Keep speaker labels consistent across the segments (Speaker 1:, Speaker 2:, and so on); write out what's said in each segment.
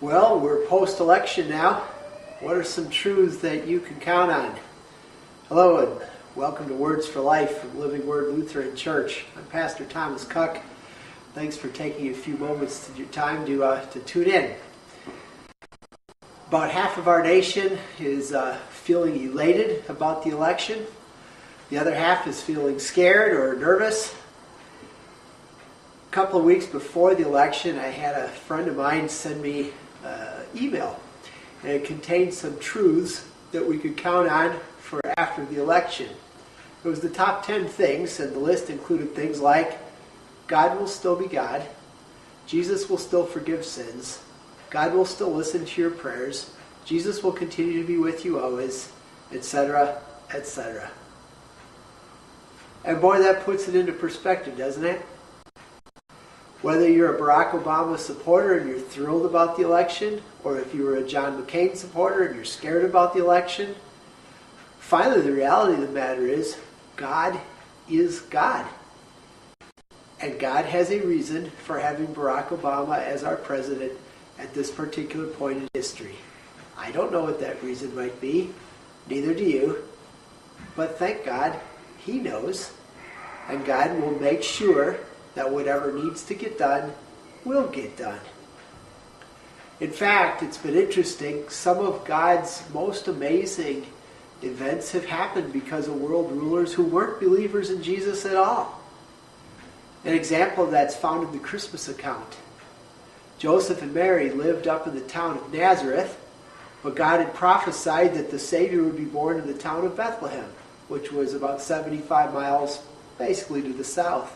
Speaker 1: Well, we're post-election now. What are some truths that you can count on? Hello and welcome to Words for Life from Living Word Lutheran Church. I'm Pastor Thomas Kock. Thanks for taking a few moments of your time to tune in. About half of our nation is feeling elated about the election. The other half is feeling scared or nervous. A couple of weeks before the election, I had a friend of mine send me an email, and it contained some truths that we could count on for after the election. It was the top 10 things, and the list included things like God will still be God, Jesus will still forgive sins, God will still listen to your prayers, Jesus will continue to be with you always, etc., etc. And boy, that puts it into perspective, doesn't it? Whether you're a Barack Obama supporter and you're thrilled about the election, or if you were a John McCain supporter and you're scared about the election, finally the reality of the matter is God is God. And God has a reason for having Barack Obama as our president at this particular point in history. I don't know what that reason might be, neither do you, but thank God He knows, and God will make sure that whatever needs to get done will get done. In fact, it's been interesting. Some of God's most amazing events have happened because of world rulers who weren't believers in Jesus at all. An example of that's found in the Christmas account. Joseph and Mary lived up in the town of Nazareth, but God had prophesied that the Savior would be born in the town of Bethlehem, which was about 75 miles basically to the south.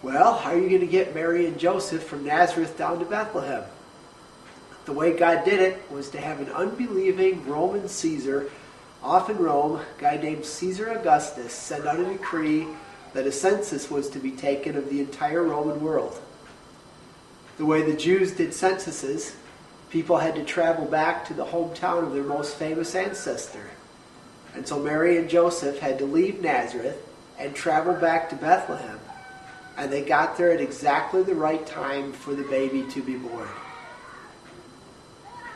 Speaker 1: Well, how are you going to get Mary and Joseph from Nazareth down to Bethlehem? The way God did it was to have an unbelieving Roman Caesar, off in Rome, a guy named Caesar Augustus, send out a decree that a census was to be taken of the entire Roman world. The way the Jews did censuses, people had to travel back to the hometown of their most famous ancestor. And so Mary and Joseph had to leave Nazareth and travel back to Bethlehem. And they got there at exactly the right time for the baby to be born.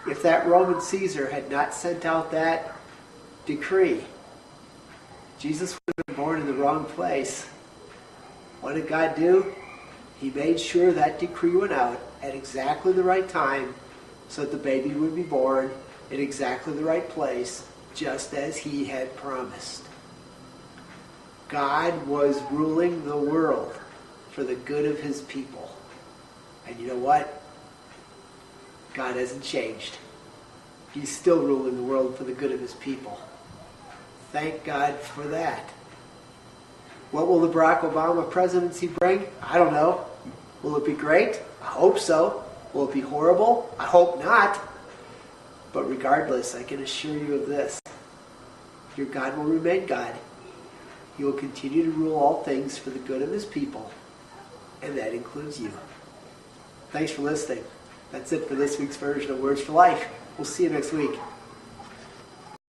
Speaker 1: If that Roman Caesar had not sent out that decree, Jesus would have been born in the wrong place. What did God do? He made sure that decree went out at exactly the right time so that the baby would be born in exactly the right place, just as He had promised. God was ruling the world for the good of His people. And you know what? God hasn't changed. He's still ruling the world for the good of His people. Thank God for that. What will the Barack Obama presidency bring? I don't know. Will it be great? I hope so. Will it be horrible? I hope not. But regardless, I can assure you of this. Your God will remain God. He will continue to rule all things for the good of His people. And that includes you. Thanks for listening. That's it for this week's version of Words for Life. We'll see you next week.